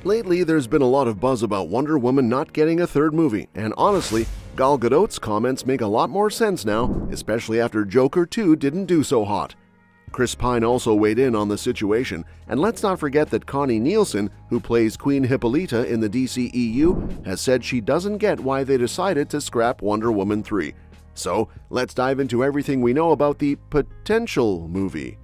Lately, there's been a lot of buzz about Wonder Woman not getting a third movie, and honestly, Gal Gadot's comments make a lot more sense now, especially after Joker 2 didn't do so hot. Chris Pine also weighed in on the situation, and let's not forget that Connie Nielsen, who plays Queen Hippolyta in the DCEU, has said she doesn't get why they decided to scrap Wonder Woman 3. So, let's dive into everything we know about the potential movie.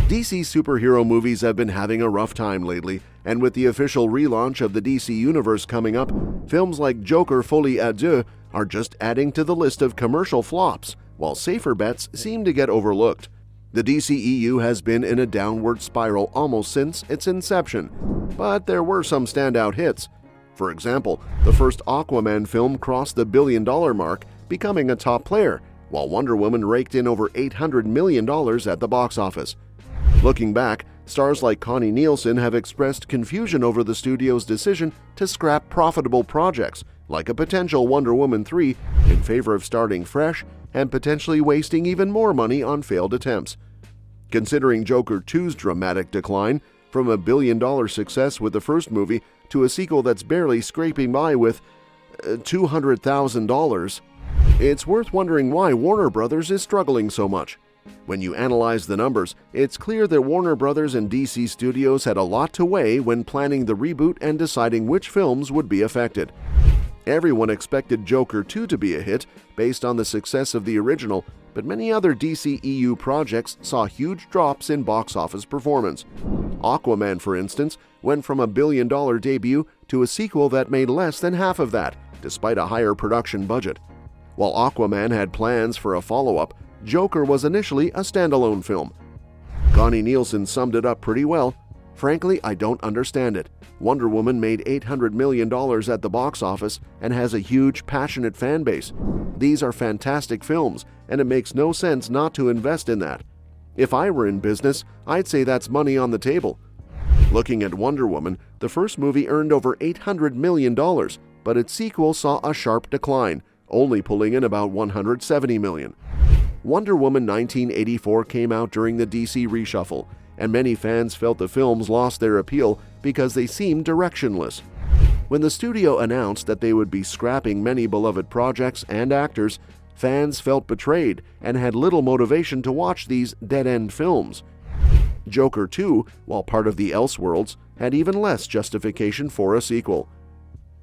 DC superhero movies have been having a rough time lately, and with the official relaunch of the DC Universe coming up, films like Joker Folie à Deux are just adding to the list of commercial flops, while safer bets seem to get overlooked. The DCEU has been in a downward spiral almost since its inception, but there were some standout hits. For example, the first Aquaman film crossed the billion-dollar mark, becoming a top player, while Wonder Woman raked in over $800 million at the box office. Looking back, stars like Connie Nielsen have expressed confusion over the studio's decision to scrap profitable projects, like a potential Wonder Woman 3, in favor of starting fresh and potentially wasting even more money on failed attempts. Considering Joker 2's dramatic decline, from a billion-dollar success with the first movie to a sequel that's barely scraping by with $200,000, it's worth wondering why Warner Bros. Is struggling so much. When you analyze the numbers, it's clear that Warner Bros. And DC Studios had a lot to weigh when planning the reboot and deciding which films would be affected. Everyone expected Joker 2 to be a hit based on the success of the original, but many other DCEU projects saw huge drops in box office performance. Aquaman, for instance, went from a billion-dollar debut to a sequel that made less than half of that, despite a higher production budget. While Aquaman had plans for a follow-up, Joker was initially a standalone film. Connie Nielsen summed it up pretty well. Frankly, I don't understand it. Wonder Woman made $800 million at the box office and has a huge, passionate fan base. These are fantastic films, and it makes no sense not to invest in that. If I were in business, I'd say that's money on the table. Looking at Wonder Woman, the first movie earned over $800 million, but its sequel saw a sharp decline, only pulling in about $170 million. Wonder Woman 1984 came out during the DC reshuffle, and many fans felt the films lost their appeal because they seemed directionless. When the studio announced that they would be scrapping many beloved projects and actors, fans felt betrayed and had little motivation to watch these dead-end films. Joker 2, while part of the Elseworlds, had even less justification for a sequel.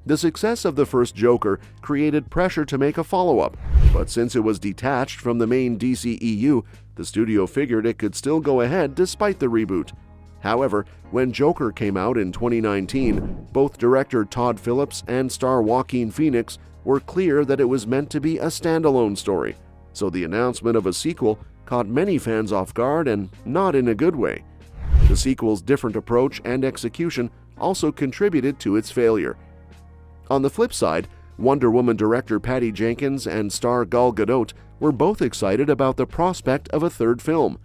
The success of the first Joker created pressure to make a follow-up, but since it was detached from the main DCEU, the studio figured it could still go ahead despite the reboot. However, when Joker came out in 2019, both director Todd Phillips and star Joaquin Phoenix were clear that it was meant to be a standalone story, so the announcement of a sequel caught many fans off guard and not in a good way. The sequel's different approach and execution also contributed to its failure. On the flip side, Wonder Woman director Patty Jenkins and star Gal Gadot were both excited about the prospect of a third film.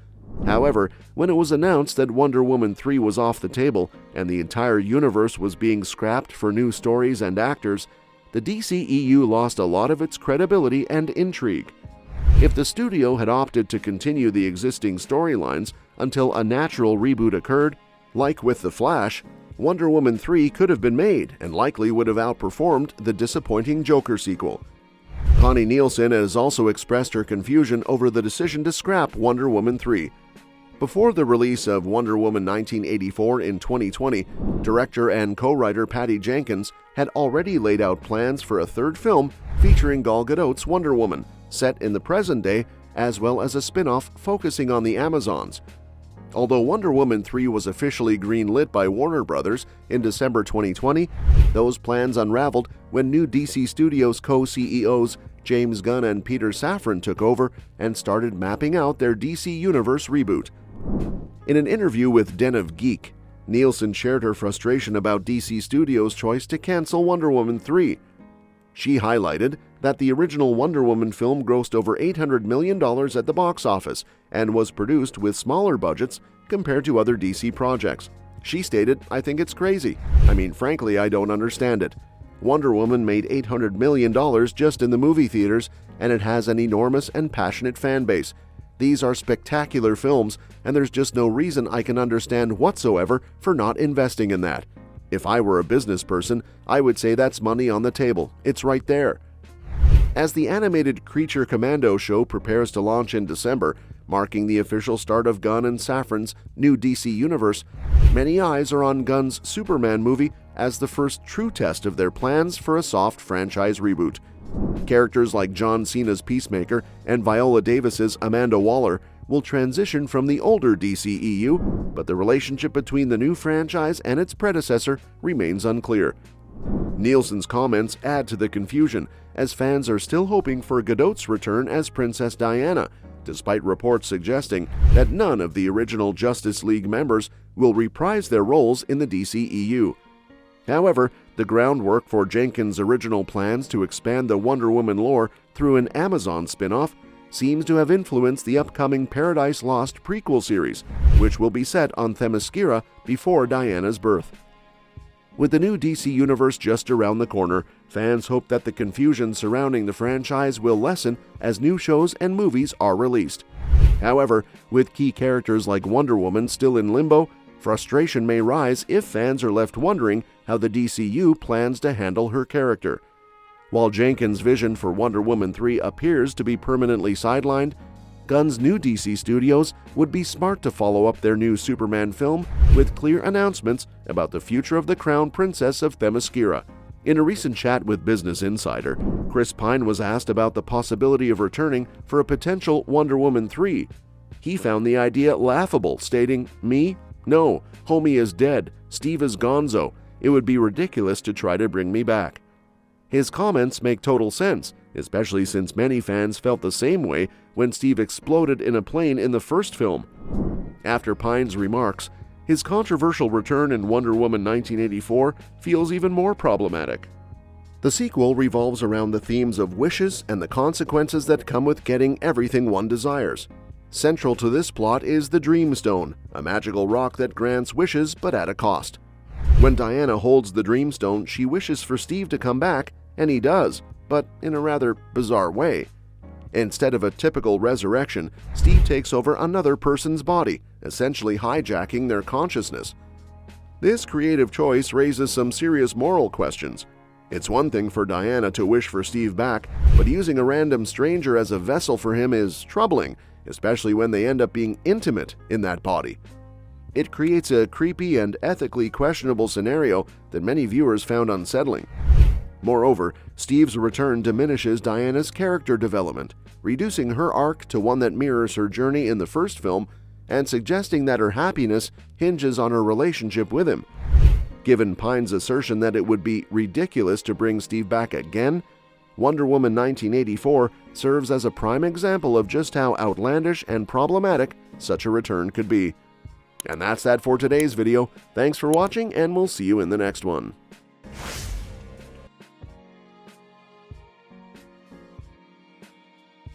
However, when it was announced that Wonder Woman 3 was off the table and the entire universe was being scrapped for new stories and actors, the DCEU lost a lot of its credibility and intrigue. If the studio had opted to continue the existing storylines until a natural reboot occurred, like with The Flash, Wonder Woman 3 could have been made and likely would have outperformed the disappointing Joker sequel. Connie Nielsen has also expressed her confusion over the decision to scrap Wonder Woman 3. Before the release of Wonder Woman 1984 in 2020, director and co-writer Patty Jenkins had already laid out plans for a third film featuring Gal Gadot's Wonder Woman, set in the present day, as well as a spin-off focusing on the Amazons. Although Wonder Woman 3 was officially greenlit by Warner Bros. In December 2020, those plans unraveled when new DC Studios co-CEOs James Gunn and Peter Safran took over and started mapping out their DC Universe reboot. In an interview with Den of Geek, Nielsen shared her frustration about DC Studios' choice to cancel Wonder Woman 3. She highlighted that the original Wonder Woman film grossed over $800 million at the box office and was produced with smaller budgets compared to other DC projects. She stated, "I think it's crazy. I mean, frankly, I don't understand it. Wonder Woman made $800 million just in the movie theaters, and it has an enormous and passionate fan base. These are spectacular films, and there's just no reason I can understand whatsoever for not investing in that." If I were a business person, I would say that's money on the table. It's right there. As the animated Creature Commando show prepares to launch in December, marking the official start of Gunn and Safran's new DC universe, many eyes are on Gunn's Superman movie as the first true test of their plans for a soft franchise reboot. Characters like John Cena's Peacemaker and Viola Davis's Amanda Waller will transition from the older DCEU, but the relationship between the new franchise and its predecessor remains unclear. Nielsen's comments add to the confusion, as fans are still hoping for Gadot's return as Princess Diana, despite reports suggesting that none of the original Justice League members will reprise their roles in the DCEU. However, the groundwork for Jenkins' original plans to expand the Wonder Woman lore through an Amazon spin-off seems to have influenced the upcoming Paradise Lost prequel series, which will be set on Themyscira before Diana's birth. With the new DC universe just around the corner, fans hope that the confusion surrounding the franchise will lessen as new shows and movies are released. However, with key characters like Wonder Woman still in limbo, frustration may rise if fans are left wondering how the DCU plans to handle her character. While Jenkins' vision for Wonder Woman 3 appears to be permanently sidelined, Gunn's new DC studios would be smart to follow up their new Superman film with clear announcements about the future of the Crown Princess of Themyscira. In a recent chat with Business Insider, Chris Pine was asked about the possibility of returning for a potential Wonder Woman 3. He found the idea laughable, stating, "Me? No, homie is dead. Steve is gonzo. It would be ridiculous to try to bring me back." His comments make total sense, especially since many fans felt the same way when Steve exploded in a plane in the first film. After Pine's remarks, his controversial return in Wonder Woman 1984 feels even more problematic. The sequel revolves around the themes of wishes and the consequences that come with getting everything one desires. Central to this plot is the Dreamstone, a magical rock that grants wishes but at a cost. When Diana holds the Dreamstone, she wishes for Steve to come back, and he does, but in a rather bizarre way. Instead of a typical resurrection, Steve takes over another person's body, essentially hijacking their consciousness. This creative choice raises some serious moral questions. It's one thing for Diana to wish for Steve back, but using a random stranger as a vessel for him is troubling, especially when they end up being intimate in that body. It creates a creepy and ethically questionable scenario that many viewers found unsettling. Moreover, Steve's return diminishes Diana's character development, reducing her arc to one that mirrors her journey in the first film and suggesting that her happiness hinges on her relationship with him. Given Pine's assertion that it would be ridiculous to bring Steve back again, Wonder Woman 1984 serves as a prime example of just how outlandish and problematic such a return could be. And that's that for today's video. Thanks for watching, and we'll see you in the next one.